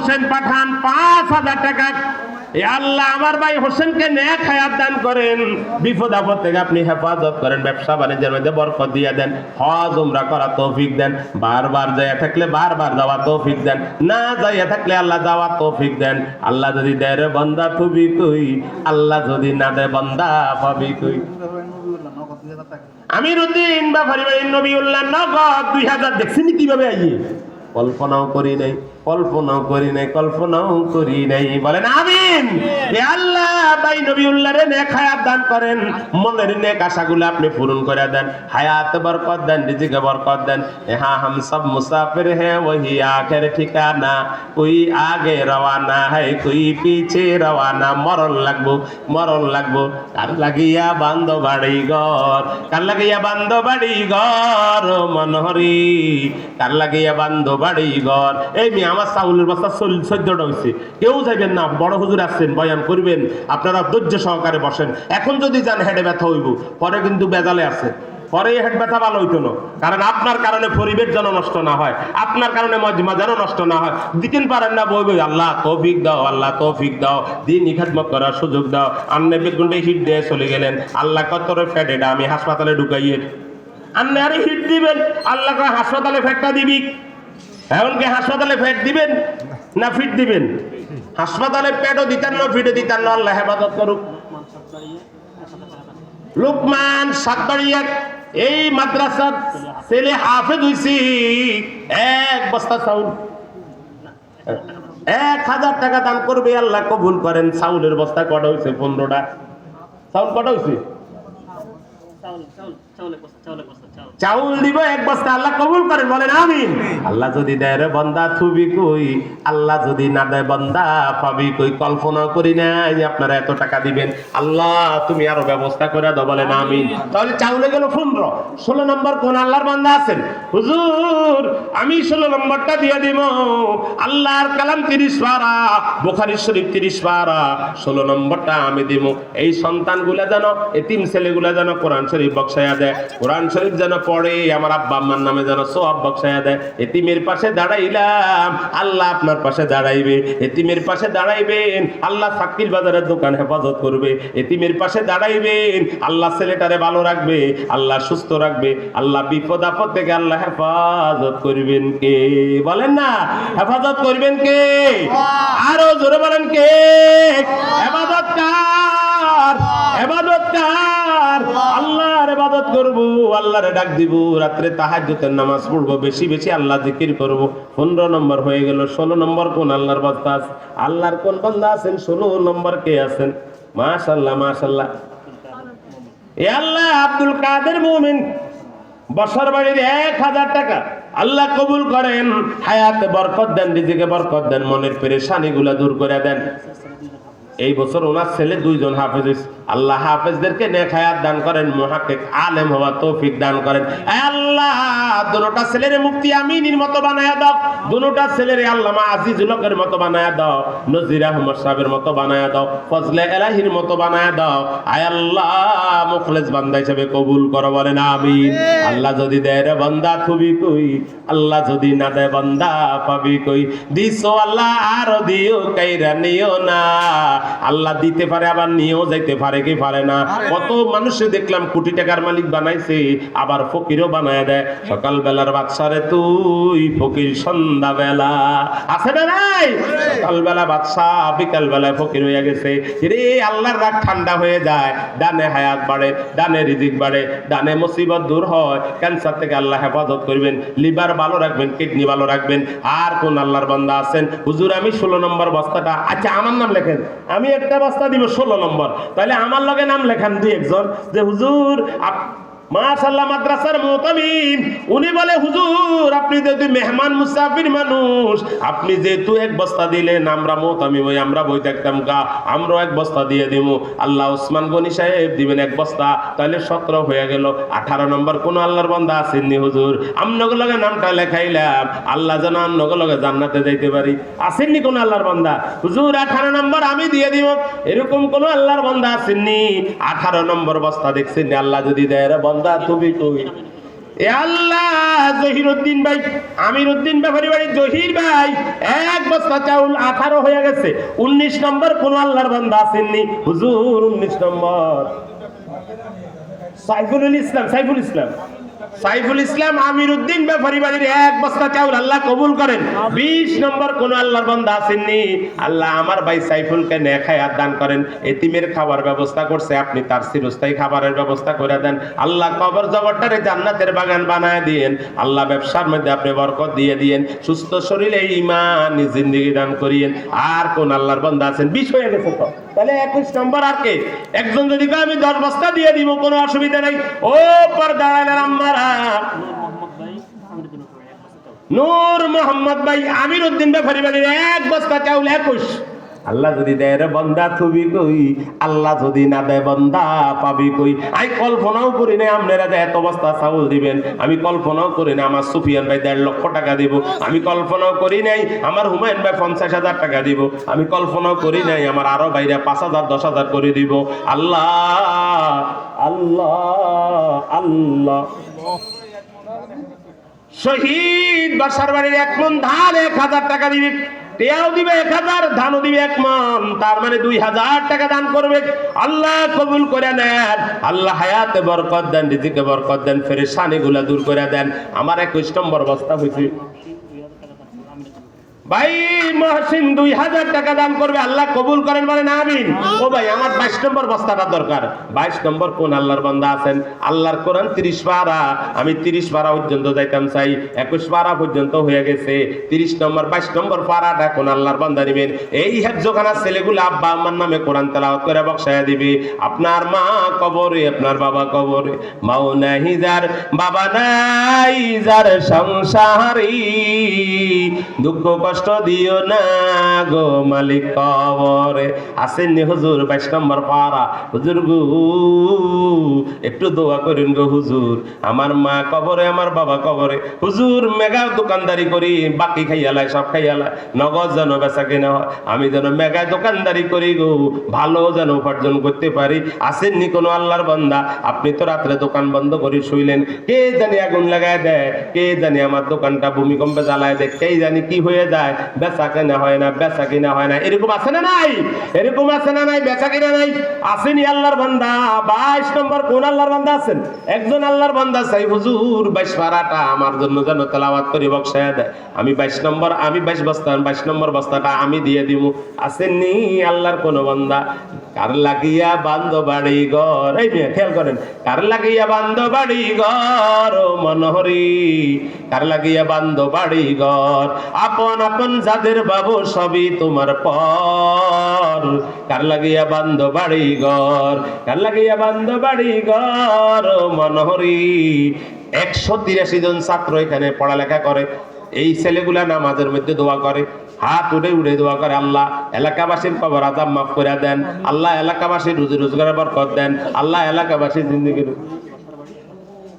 হোসেন পাঠান 5,000 টাকা। এ আল্লাহ আমার ভাই হোসেনকে নেক হায়াত দান করেন, বিপদ আপদ থেকে আপনি হেফাজত করেন, ব্যবসা বাণিজ্যের মধ্যে বরকত দিয়ে দেন, হজ উমরা করা তৌফিক দেন, বারবার যাইয়া থাকলে বারবার যাওয়া তৌফিক দেন, না যাইয়া থাকলে আল্লাহ যাওয়া তৌফিক দেন। আল্লাহ যদি দেয় রে বান্দা তুবি কই, আল্লাহ যদি না দেয় বান্দা পাবি কই। আমিরউদ্দিন ব্যাপারী বাড়ি নবীউল্লাহ নগদ 2000 দেখছেন কিভাবে আইয়ে, কল্পনাও করি নাই, কল্পনাও করি নাই, কল্পনাও করি নাই। বলেন আমিন। এ আল্লাহ ভাই নবীউল্লাহরে নেক হায়াত দান করেন, মনের নেক আশাগুলো আপনি পূরণ করে দেন, হায়াত বরকত দেন, রিজিকে বরকত দেন। হ্যাঁ হাম সব মুসাফির হ্যাঁ ওহি আখের ঠিকানা, কোই আগে রওয়ানা হ্যায় কোই পিছে রওয়ানা। মরণ লাগবো, মরণ লাগবো, কার লাগিয়া বান্ধ বাড়ি ঘর, কার লাগিয়া বান্ধ বাড়ি ঘর মনোহরি, কার লাগিয়া বান্ধ বাড়ি ঘর। এই মেয়ে আমার চাউলের বস্তা 14টা হয়েছে, কেউ যাইবেন না, বড় হুজুর আসছেন বয়ান করবেন, আপনারা ধৈর্য সহকারে বসেন। এখন যদি যান হেডে ব্যথা হইব, পরে কিন্তু বেজালে আছে, পরে হেড ব্যথা ভালো হইতো না, কারণ আপনার কারণে পরিবেশ যেন নষ্ট না হয়, আপনার কারণে মজমা যেন নষ্ট না হয়। দিতেন পারেন না বই বই, আল্লাহ তৌফিক দাও, আল্লাহ তৌফিক দাও, দিন ইখাদমত করার সুযোগ দাও। আন্নে বেগুন্ডে হিট দিয়ে চলে গেলেন, আল্লাহ কতরে ফ্যাট এটা আমি হাসপাতালে ঢুকাইয়ে, আন্নে আরে হিট দিবেন, আল্লাহ হাসপাতালে ফ্যাটটা দিবি। এমনকি হাসপাতালে ফ্যাট দিবেন না ফিট দিবেন? হাসপাতালে পেটও দিতেন না, ফিটও দিতেন না, আল্লাহ হেফাজত করুক। লোকমান সাতবাড়িয়া এই মাদ্রাসার ছেলে হাফেজ হইছি, 1 বস্তা চাউল 1000 টাকা দান করবে, আল্লাহ কবুল করেন। চাউলের বস্তা কটা হয়েছে? 15টা। চাউল কটা হয়েছে? চাউল দিব 1 বস্তা, আল্লাহ কবুল করেন, বলেন আমিন। আল্লাহ যদি দেয় রে বান্দা থুবি কই, আল্লাহ যদি না দেয় বান্দা পাবি কই। কল্পনা করি নাই যে আপনারা এত টাকা দিবেন, আল্লাহ তুমি আরো ব্যবস্থা করে দাও, বলেন আমিন। তাহলে চাউলে গেল 15। 16 নম্বর কোন আল্লাহর বান্দা আছেন? হুজুর আমি 16 নম্বরটা দিয়ে দিব। আল্লাহর কালাম 30 পারা, বুখারী শরীফ 30 পারা, 16 নম্বরটা আমি দিব। এই সন্তানগুলা যেন, এতিম ছেলেগুলা যেন কোরআন শরীফ বক্সায়া দেয়, কোরআন শরীফ যেন পড়ে, আমার আব্বা আম্মার নামে যেন সওয়াব বক্সায়া দেয়। এতিমের পাশে দাঁড়াইলাম, আল্লাহ আপনার পাশে দাঁড়াইবে। এতিমের পাশে দাঁড়াইবেন, আল্লাহ চাকরির বাজারের দোকান হেফাজত করবে। এতিমের পাশে দাঁড়াইবেন, আল্লাহ ছেলেটারে ভালো রাখবে, আল্লাহ সুস্থ রাখবে, আল্লাহ বিপদ আপদ থেকে আল্লাহ হেফাজত করবেন কে? বলেন না, হেফাজত করবেন কে? আরো জোরে বলেন কে? হেফাজত কার? হেফাজত কার? আল্লাহর ইবাদত করব, আল্লাহরে ডাক দিব, রাতে তাহাজ্জুদের নামাজ পড়ব, বেশি বেশি আল্লাহ জিকির করব। 15 নম্বর হয়ে গেল। 16 নম্বর কোন আল্লাহর বান্দা আছে? আল্লাহর কোন বান্দা আছেন? 16 নম্বর কে আছেন? মাশাআল্লাহ মাশাআল্লাহ। এ আল্লাহ আব্দুল কাদের মুমিন বছর বাড়ির 1000 টাকা আল্লাহ কবুল করেন, হায়াতে বরকত দেন, রিজিকে বরকত দেন, মনের পেরেশানিগুলো দূর করে দেন। এই বছর ওনার ছেলে 2 জন হাফেজ হয়েছে, আল্লাহ হাফেজদেরকে নেক হায়াত দান করেন, মুহাক্কিক আলেম হওয়া তৌফিক দান করেন। আল্লাহ দুটোটা ছেলের মুফতি আমিনের মতো বানায়া দাও, দুটোটা ছেলের আল্লামা আজিজুল হকের মতো বানায়া দাও, নজির আহমদ সাহেবের মতো বানায়া দাও, ফজলে এলাহির মতো বানায়া দাও। আয় আল্লাহ মুখলেস বান্দা হিসেবে কবুল করো, বলেন আমিন। আল্লাহ যদি দেয় রে বান্দা থুবি কই, আল্লাহ যদি না দেয় বান্দা পাবি কই। দিছো আল্লাহ আর দিও কাইরা নিও না, আল্লাহ দিতে পারে আবার নিয়েও যাইতে পারে কি পারে না? কত মানুষ দেখলাম কোটি টাকার মালিক বানাইছে, আবার ফকিরও বানায় দেয়। সকাল বেলার বাদশারে তুই ফকির, সন্ধ্যা বেলা আছে না নাই? সকাল বেলা বাদশা, বিকাল বেলায় ফকির হয়ে গেছে রে। আল্লাহর রাগ ঠান্ডা হয়ে যায়, ডানে হায়াত বাড়ে, ডানে রিজিক বাড়ে, ডানে মুসিবত দূর হয়। ক্যান্সার থেকে আল্লাহ হেফাজত করবেন, লিভার ভালো রাখবেন, কিডনি ভালো রাখবেন। আর কোন আল্লাহর বান্দা আছেন? হুজুর আমি 16 নম্বর বস্তাটা, আচ্ছা আমার নাম লেখেন, আমি একটা বস্তা দিব 16 নম্বর, তাহলে আমার লগে নাম লেখান 2-1 জন, যে হুজুর মাশাআল্লাহ মাদ্রাসার মুতামিম, উনি বলে হুজুর আপনি যেহেতু মেহমান মুসাফির মানুষ, আপনি যেহেতু 1 বস্তা দিলেন, আমরা মুতামিম হই, আমরা বই থাকতাম গা, আমরাও 1 বস্তা দিয়ে দিব। আল্লাহ ওসমান গনি সাহেব দিবেন 1 বস্তা, তাহলে 17 হয়ে গেল। 18 নম্বর কোন আল্লাহর বান্দা আসেননি? হুজুর আমনগর লগে নামটা লেখাইলাম, আল্লাহ যেন আমনগর লগে জান্নাতে যাইতে পারি। আসেননি কোন আল্লাহর বান্দা? হুজুর 18 নম্বর আমি দিয়ে দিব, এরকম কোন আল্লাহর বান্দা আসেননি? 18 নম্বর বস্তা দেখছেন? আল্লাহ যদি দেয় রে বান্দা তুমি কই, এ আল্লাহ, জহিরুদ্দিন ভাই, আমিরুদ্দিন ব্যাপারী বাড়ি জহির ভাই, এক বস্তা চাউল 18 হয়ে গেছে। 19 নম্বর কোন আল্লাহর বান্দা আসেননি হুজুর? 19 নম্বর সাইফুল ইসলাম আমিরুদ্দিন ব্যাপারী বাড়ির এক বস্তা চাউল আল্লাহ কবুল করেন। 20 নম্বর কোন আল্লাহর বান্দা আসেননি? আল্লাহ আমার ভাই সাইফুলকে নেক হায়াত দান করেন। এতিমের খাবার ব্যবস্থা করছে, আপনি তার চিরস্থায়ী খাবারের ব্যবস্থা করে দেন। আল্লাহ কবর জগৎটারে জান্নাতের বাগান বানায় দিয়েন। আল্লাহ ব্যবসার মধ্যে আপনি বরকত দিয়ে দিয়েন। সুস্থ শরীরে ঈমান জিন্দেগি দান করিয়েন। আর কোন আল্লাহর বান্দা আছেন? 20 হয়ে গেছে তো, তাহলে 21 নম্বর আর কে? একজন যদি আমি 10 বস্তা দিয়ে দিব, কোনো অসুবিধা নাই। ও পর্দার আম্মারা, নূর মোহাম্মদ ভাই, আমিরুদ্দিন ব্যাপারী বাড়ির এক বস্তা চাউল 21। আল্লাহ যদি দেয় রে বন্দা থুবি কই, আল্লাহ যদি না দেয় বন্দা পাবি কই। আমি কল্পনাও করি না আপনারা যে এত বস্তা চাউল দিবেন। আমি কল্পনাও করি না আমার সুফিয়ান ভাই 1.5 লক্ষ টাকা দিব। আমি কল্পনাও করি নাই আমার হুমায়ুন ভাই 50,000 টাকা দিব। আমি কল্পনাও করি নাই আমার আরো ভাইরা 5,000 10,000 করে দিব। আল্লাহ আল্লাহ আল্লাহ। শহীদ বাসার বাড়ির 1 মণ ধান 1,000 টাকা দিবে, টেয়াও দিবে 1000, ধানও দিবে 1 মণ, তার মানে 2000 টাকা দান করবে। আল্লাহ কবুল করে নেন। আল্লাহ হায়াতে বরকত দেন, রিজিকে বরকত দেন, পেরেশানি গুলা দূর করে দেন। আমার 21 নম্বর বস্তা হয়েছে ভাই মহসিন 2000 টাকা দান করবে, আল্লাহ কবুল করেন বলেন আমিন। ও ভাই আমার 22 নম্বর বস্তাটা দরকার। 22 নম্বর কোন আল্লাহর বান্দা আছেন? আল্লাহর কোরআন 30 পারা, আমি 30 পারা পর্যন্ত যাইতাম চাই, 21 পারা পর্যন্ত হয়ে গেছে। 30 নম্বর 22 নম্বর পারাটা কোন আল্লাহর বান্দা নেবেন? এই হেফজখানার ছেলেগুলো আব্বা আম্মার নামে কোরআন তেলাওয়াত করে বক্সায়া দিবে। আপনার মা কবরে, আপনার বাবা কবরে, মাও নাই যার, বাবা নাই যার, সংসারী দুঃখ কষ্ট দিও না গো মালিক কবরে। আসেননি হুজুর 22 নম্বর পারা? হুজুর গো একটু দোয়া করেন গো হুজুর, আমার মা কবরে, আমার বাবা কবরে। হুজুর মেগা দোকানদারি করি, বাকি খাইয়ালায় সব খাইয়ালায়, নগদ যেন বেচা কিনা হয়, আমি যেন মেগা দোকানদারি করি গো, ভালো যেন উপার্জন করতে পারি। আসেননি কোনো আল্লাহর বান্দা? আপনি তো রাত্রে দোকান বন্ধ করে শুইলেন, কে জানি আগুন লাগায় দেয়, কে জানি আমার দোকানটা ভূমিকম্পে জ্বালায় দেয়, কে জানি কি হয়ে যায়, বেচা কেনা হয় না, বেচা কিনা হয় না। এরকম আছে না নাই? এরকম আছে না নাই? বেচা কিনা নাই। আসেনি আল্লাহর বান্দা? 22 নম্বর কোন আল্লাহর বান্দা আছেন? একজন আল্লাহর বান্দা চাই হুজুর 22 পারাটা আমার জন্য যেন তেলাওয়াত করে বক্সায়া দেয়। আমি 22 নম্বর, আমি 22 বস্তা, 22 নম্বর বস্তাটা আমি দিয়ে দিব। আসেননি আল্লাহর কোন বান্দা? কার লাগিয়া বান্ধ বাড়ি ঘর, এই মেয়ে খেয়াল করেন, কার লাগিয়া বান্ধ বাড়ি ঘর মনোহরি, কার লাগিয়া বান্ধ বাড়ি ঘর, আপন আপন যাদের বাবু সবই তোমার পর, কার লাগিয়া বান্ধ বাড়ি ঘর, কার লাগিয়া বান্ধ বাড়ি ঘর মনোহরি। 183 জন ছাত্র এখানে পড়ালেখা করে। এই ছেলেগুলা নামাজের মধ্যে দোয়া করে, হাত উঠে উঠে দোয়া করে, আল্লাহ এলাকাবাসীর কবর আযাব মাফ করে দেন, আল্লাহ এলাকাবাসীর রুজি রোজগারের বরকত দেন, আল্লাহ এলাকাবাসীর জিন্দেগির।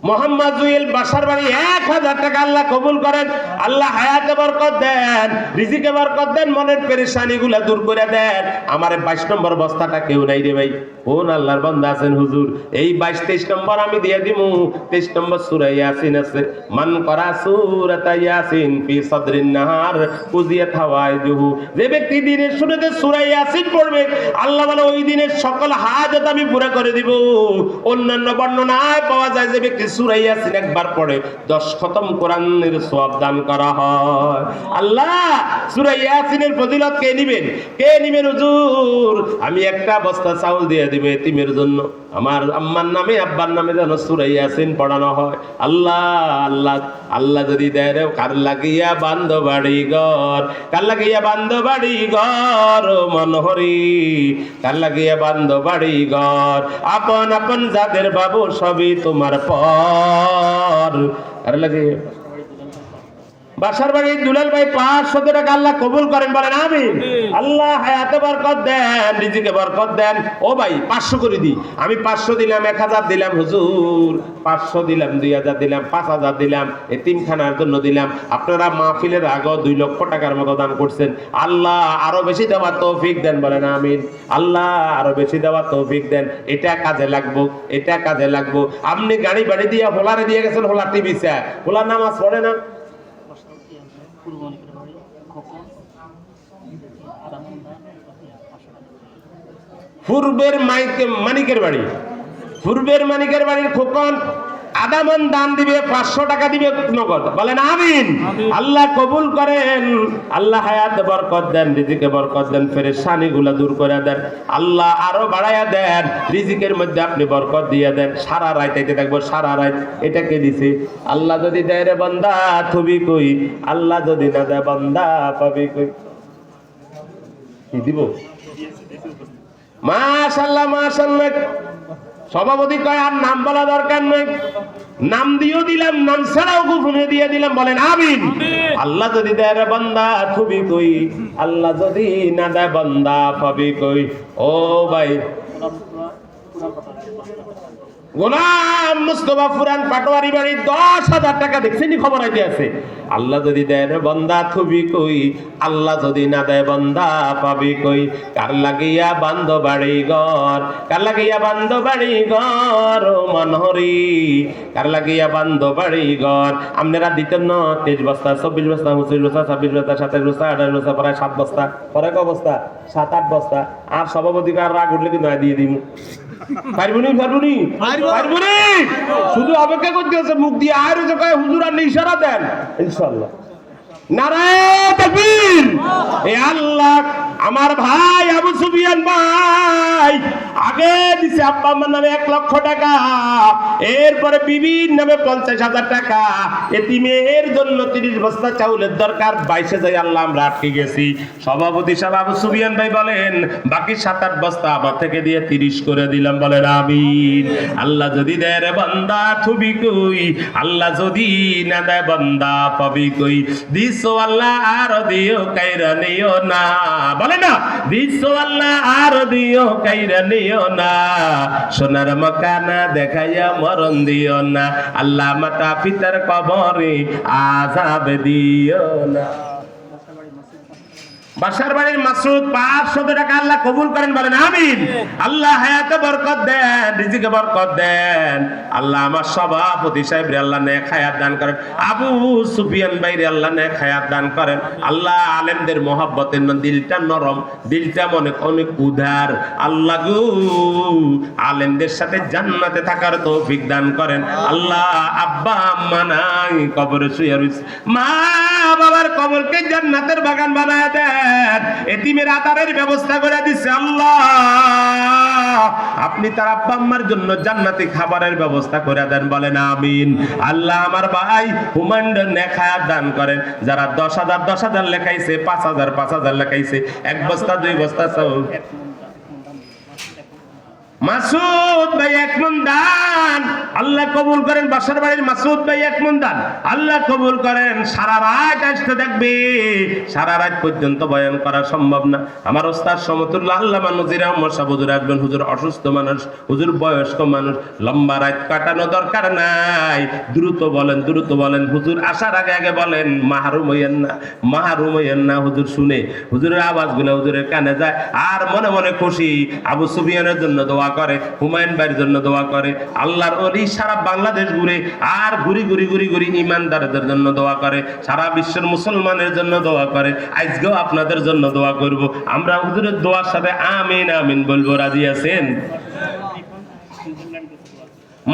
মোহাম্মদ জুয়েল বাসার বাড়ি 1000 টাকা আল্লাহ কবুল করেন। আল্লাহ হায়াতে বরকত দেন, রিজিকে বরকত দেন, মনের পেরেশানি গুলা দূর করে দেন। আমার 22 নম্বর বস্তাটা কেউ নাই রে ভাই। কোন আল্লাহর বান্দা আছেন হুজুর? এই 22 23 নম্বর আমি দিয়ে দিমু। 23 নম্বর সূরা ইয়াসিন আছে, মান করা সূরাতা ইয়াসিন ফি সাদরিন নাহার কুজিয়াত হাওয়াইজুহু। যে ব্যক্তি দিনের শুরুতে সূরা ইয়াসিন পড়বে, আল্লাহ বলে ওই দিনের সকল হাজত আমি পুরো করে দিব। অন্যান্য বর্ণনায় পাওয়া যায় যে ব্যক্তি সূরা ইয়াসিন একবার পড়ে 10 খতম কোরআনের সওয়াব দান করা হয়। আল্লাহ সূরা ইয়াসিনের ফজিলত কে নেবেন? কে নেবেন হুজুর? আমি একটা বস্তা চাউল দিয়ে দিব এতিমের জন্য, আমার আম্মার নামে আব্বার নামে যেন সূরা ইয়াসিন পড়ানো হয়। আল্লাহ আল্লাহ আল্লাহ যদি দেয় রে, কার লাগিয়া বান্ধ বাড়ি ঘর, কার লাগিয়া বান্ধ বাড়ি ঘর মনোহরি, কার লাগিয়া বান্ধ বাড়ি ঘর, আপন আপন যাদের বাবু সবই তোমার পর, কার লাগিয়া বাসার বাড়ির দুলাল ভাই 500 টাকা আল্লাহ কবুল করেন, বলেন আমিন। আল্লাহ হায়াতে বরকত দেন, রিজিকে বরকত দেন। ও ভাই 500 করে দিই, আমি 500 দিলাম, 1000 দিলাম হুজুর, 500 দিলাম, 2000 দিলাম, 5000 দিলাম, এতিমখানার জন্য দিলাম। আপনারা মাহফিলের আগে 2 লক্ষ টাকার মতো দান করছেন। আল্লাহ আরো বেশি দেওয়ার তৌফিক দেন, বলেন আমিন। আল্লাহ আরো বেশি দেওয়ার তৌফিক দেন। এটা কাজে লাগবো, এটা কাজে লাগবো। আপনি গাড়ি বাড়ি দিয়ে হোলারে দিয়ে গেছেন, হোলা টিভি চা, হোলা নামাজ পড়ে না। পূর্বের মানিকের বাড়ি, পূর্বের মানিকের বাড়ির খোকন আদামান দান দিবে, 500 টাকা দিবে নগদ, বলেন আমিন। আল্লাহ কবুল করেন, আল্লাহ হায়াতে বরকত দেন, রিজিকে বরকত দেন, পেরেশানি গুলা দূর করে দেন, আল্লাহ আরো বাড়াইয়া দেন, রিজিকের মধ্যে আপনি বরকত দিয়ে দেন। সারা রাত আইতে থাকবো, সারা রাত। এটাকে দিছে আল্লাহ যদি দেয় রে বান্দা থবি কই, আল্লাহ যদি না দেয় বান্দা পাবি কই। কি দিব? মাশাআল্লাহ মাশাআল্লাহ। সভাপতি কয় আর নাম বলা দরকার নেই, নাম দিয়েও দিলাম, নাম ছাড়াও গোপনে দিয়ে দিলাম, বলেন আমিন। আল্লাহ যদি দেয় রে বান্দা থবি কই, আল্লাহ যদি না দেয় বান্দা পাবি কই। ও ভাই গোলাম মুস্তফা পুরান পাটোয়ারি বাড়ি 10,000 টাকা দেখছেন, খবর আইতে আছে। আল্লাহ যদি দেয় রে বান্দা থবি কই, আল্লাহ যদি না দেয় বান্দা পাবি কই। কার লাগিয়া বান্ধ বাড়ি ঘর, কার লাগিয়া বান্ধ বাড়ি ঘর ও মনহরি, কার লাগিয়া বান্ধ বাড়ি ঘর। আপনারা দিতেন না 23 বস্তা, 24 বস্তা, 25 বস্তা, 26 বস্তা, 27 বস্তা, 28 বস্তা, প্রায় 7 বস্তা, পরে ক বস্তা? 7-8 বস্তা। আর সভাপতিকে আর রাগ উঠলে কিন্তু দিয়ে দিব, পারবুনি পারবুনি পারবুনি, শুধু অপেক্ষা করতে আছে, মুখ দিয়ে আর হুজুর আর ইশারা দেন ইনশাআল্লাহ। নারায়ে তাকবীর। এ আল্লাহ, আমার ভাই আবু সুফিয়ান ভাই আগে দিছে আব্বা আমার নামে 1 লক্ষ টাকা, এরপরে বিবির নামে 50,000 টাকা, এতিমের জন্য 30 বস্তা চাউলের দরকার, 22 যাই আল্লাহ আমরা আটকে গেছি। সভাপতি সাহেব আবু সুফিয়ান ভাই বলেন বাকি 7-8 বস্তা আমার থেকে দিয়ে 30 করে দিলাম, বলেন আমিন। আল্লাহ যদি দেয় রে বান্দা থুবি কই, আল্লাহ যদি না দেয় বান্দা পাবি কই। দিছো আল্লাহ আর দিও কাইরা নিও না, বলে না দিছো আল্লাহ আর দিও কাইরা নিও না, সোনার মকানা দেখাইয়া মরণ দিও না, আল্লাহ মাতা পিতার কবরে আযাব দিও না। বাসার বাড়ির মাসুদ 500 টাকা আল্লাহ কবুল করেন, বলেন আমিন। আল্লাহ হায়াতে বরকত দেন, রিজিকে বরকত দেন। আল্লাহ আমার সভাপতি সাহেব রে আল্লাহ নেক হায়াত দান করেন, আবু সুফিয়ান ভাই রে আল্লাহ নেক হায়াত দান করেন। আল্লাহ আলেমদের মহব্বতের দিলটা নরম, দিলটা অনেক উদার। আল্লাহ গো আলেমদের সাথে জান্নাতে থাকার তৌফিক দান করেন। আল্লাহ আব্বা আম্মা নাই, কবরে শুয়ে রইছে, মা বাবার কবরকে জান্নাতের বাগান বানায় দেন, এতিমের আতারের ব্যবস্থা করে দিচ্ছে আল্লাহ। আপনি তার আব্বা আম্মার জন্য জান্নাতি খাবারের ব্যবস্থা করে দেন, বলেন আমিন। আল্লাহ আমার ভাই হুমায়ুন নেক হায়াত দান করেন, যারা 10,000 লেখাইছে, 5,000 লেখাইছে, 1 বস্তা 2 বস্তা চাউল। মাসুদ ভাই 1 মণ দান, আল্লাহ কবুল করেন। বাসার বাড়ির মাসুদ ভাই 1 মণ দান, আল্লাহ কবুল করেন। সারা রাত আসতে থাকবে, সারা রাত পর্যন্ত বয়ান করা সম্ভব না। আমার ওস্তাদ সমতুল্লাহ আল্লামা নজির আহমদ সাহেব হুজুর আসবেন, হুজুর অসুস্থ মানুষ, হুজুর বয়স্ক মানুষ, লম্বা রাত কাটানো দরকার নাই, দ্রুত বলেন, দ্রুত বলেন। হুজুর আসার আগে আগে বলেন, মাহরুম হইয়েন না, মাহরুম হইয়েন না। হুজুর শুনে, হুজুরের আওয়াজগুলো হুজুরের কানে যায়, আর মনে মনে খুশি। আবু সুফিয়ানের জন্য দোয়া করে, হুমায়ুন ভাইয়ের জন্য দোয়া করে। আল্লাহর ওলি সারা বাংলাদেশ ঘুরে, আর ঘুরি ঘুরি ঘুরি ঘুরি ইমানদারদের জন্য দোয়া করে, সারা বিশ্বের মুসলমানের জন্য দোয়া করে। আজকেও আপনাদের জন্য দোয়া করব। আমরা হুজুরের দোয়ার সাথে আমিন আমিন বলবো, রাজি আছেন?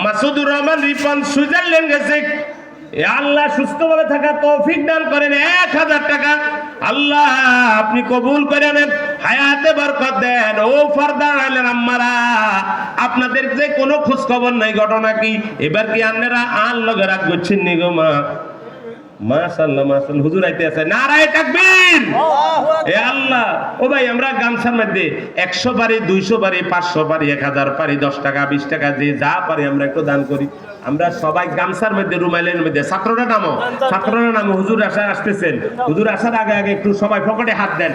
মাসুদুর রহমান রিপন সুইজারল্যান্ড গেছে, আল্লাহ সুস্থ ভাবে থাকা তৌফিক দান করেন। 1,000 টাকা আল্লাহ আপনি কবুল করে নেন, হায়াতে বরকত দেন। ও ফারদার আইলেন আম্মারা, আপনাদের যে কোনো খোঁজ খবর নাই, ঘটনা কি? এবার কি আপনারা আন লগে রাগ করছেন নি গো মা? মাশাআল্লাহ মাশাআল্লাহ, হুজুর আইতে আছে, নারায়ে তাকবীর। এ আল্লাহ, ও ভাই আমরা গামছার মধ্যে 100 পারি, 200 পারি, 500 পারি, 1000 পারি, 10 টাকা 20 টাকা যে যা পারি আমরা একটু দান করি। আমরা সবাই গামছার মধ্যে, রুমালের মধ্যে, ছাত্ররা নামো, হুজুর আসতেছেন, হুজুর আসার আগে আগে একটু সবাই পকেটে হাত দেন।